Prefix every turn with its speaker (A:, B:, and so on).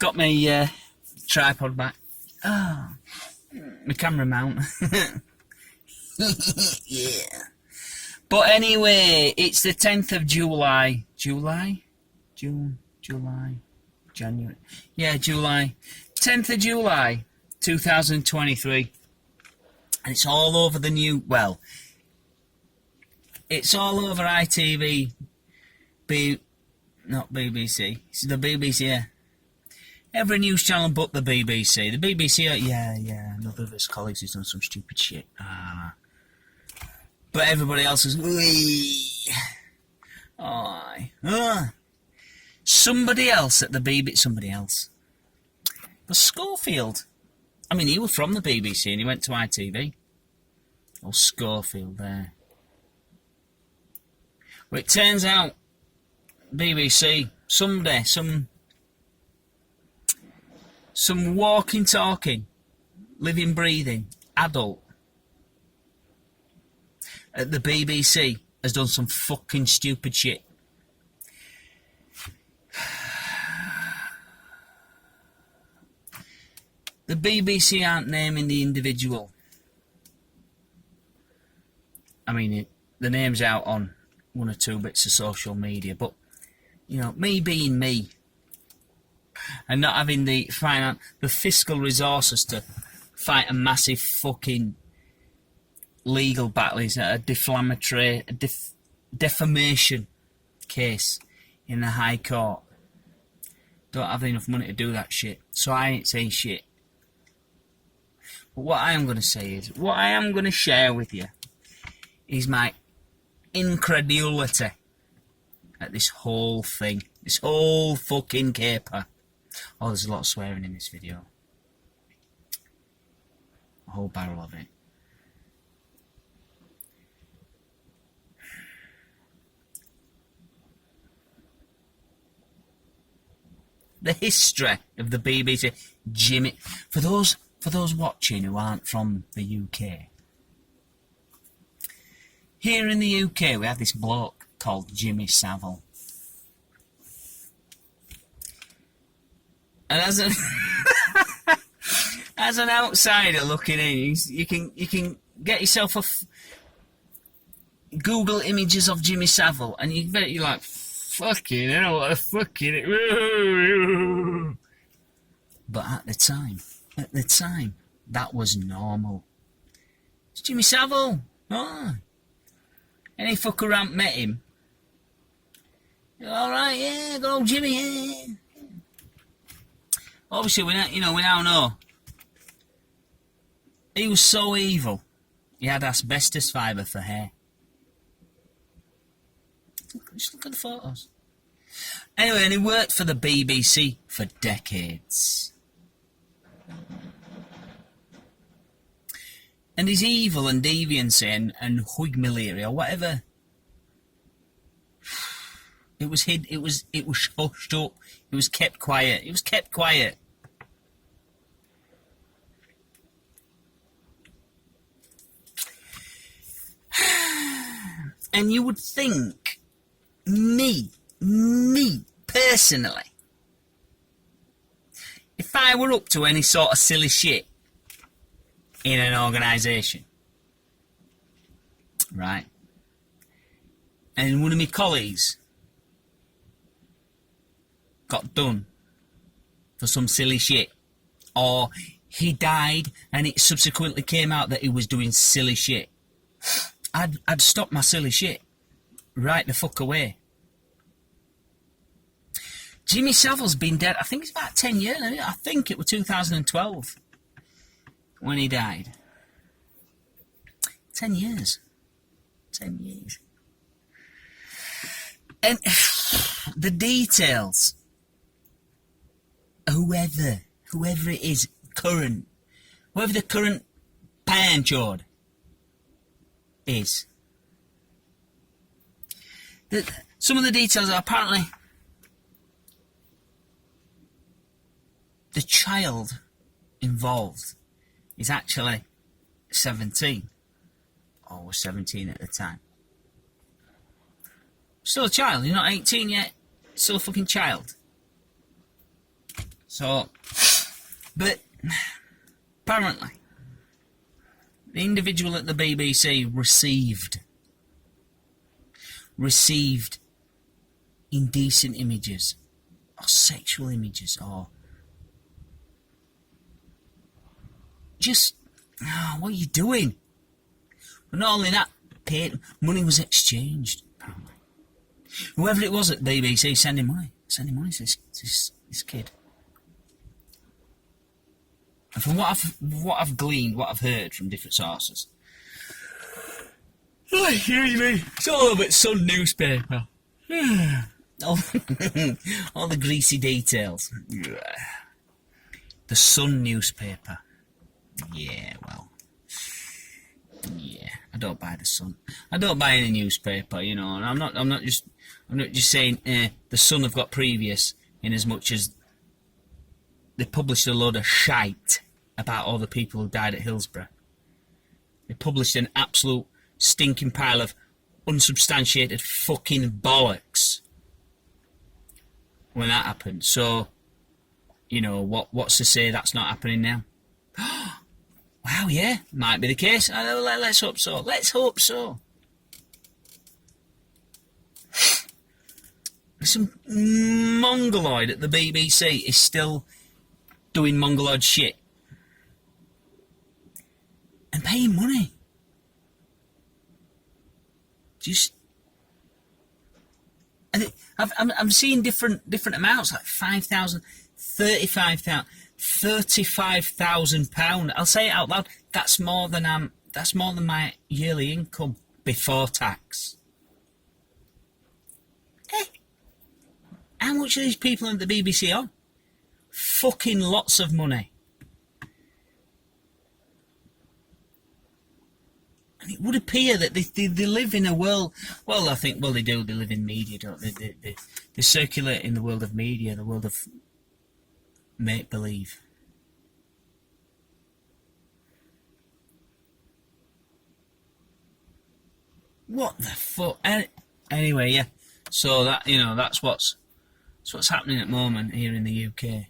A: Got my tripod back. Oh, my camera mount. Yeah. But anyway, it's the 10th of July. July? June? July? January? Yeah, July. 10th of July, 2023. And it's all over the new... Well, it's all over ITV. Not BBC. It's the BBC, yeah. Every news channel but the BBC. The BBC, yeah, another of his colleagues has done some stupid shit. But everybody else is... Somebody else at the BBC... Somebody else. But Schofield. I mean, he was from the BBC and he went to ITV. Oh, Schofield there. Well, it turns out, BBC, someday, some walking, talking, living, breathing, adult at the BBC has done some fucking stupid shit. The BBC aren't naming the individual. I mean, the name's out on one or two bits of social media, but, you know, me being me, and not having the fiscal resources to fight a massive fucking legal battle, is a defamatory, defamation case in the High Court. Don't have enough money to do that shit, so I ain't saying shit. But what I am going to say is, what I am going to share with you is my incredulity at this whole thing, this whole fucking caper. Oh, there's a lot of swearing in this video. A whole barrel of it. The history of the BBC. Jimmy, for those watching who aren't from the UK, here in the UK we have this bloke called Jimmy Savile. And as an outsider looking in, you can get yourself Google images of Jimmy Savile, and you're like, fucking hell, what a fucking... But at the time, that was normal. It's Jimmy Savile. Oh. Any fucker around met him. Alright, yeah, good old Jimmy, yeah. Obviously, we now know. He was so evil, he had asbestos fibre for hair. Just look at the photos. Anyway, and he worked for the BBC for decades. And his evil and deviancy and huigmillery or whatever, it was hid, it was hushed up, it was kept quiet, And you would think, me personally, if I were up to any sort of silly shit in an organisation, right, and one of my colleagues got done for some silly shit, or he died and it subsequently came out that he was doing silly shit, I'd stop my silly shit right the fuck away. Jimmy Savile's been dead, I think it's about 10 years. I think it was 2012 when he died. 10 years. 10 years. And the details, whoever it is, whoever the current panchod is, some of the details are apparently the child involved is actually 17, or was 17 at the time. Still a child, you're not 18 yet, still a fucking child. So, but apparently, the individual at the BBC received indecent images, or sexual images, or just, what are you doing? But not only that, money was exchanged, apparently. Whoever it was at BBC sending money to this kid. And from what I've gleaned, what I've heard from different sources, it's all over Sun newspaper. all the greasy details. The Sun newspaper. Yeah, well, yeah. I don't buy the Sun. I don't buy any newspaper, you know. And I'm not just saying the Sun have got previous, in as much as they published a load of shite about all the people who died at Hillsborough. They published an absolute stinking pile of unsubstantiated fucking bollocks when that happened. So, you know, what's to say that's not happening now? Wow, yeah, might be the case. Let's hope so. Let's hope so. Some mongoloid at the BBC is still doing mongoloid shit and paying money. Just, I'm seeing different amounts, like 5,000, 35,000, £35,000. I'll say it out loud. That's more than my yearly income before tax. How much are these people at the BBC on? Fucking lots of money. And it would appear that they live in a world. Well, I think, well, they do. They live in media, don't they? They circulate in the world of media, the world of make-believe. What the fuck? Anyway, yeah. So that, you know, that's what's happening at the moment here in the UK.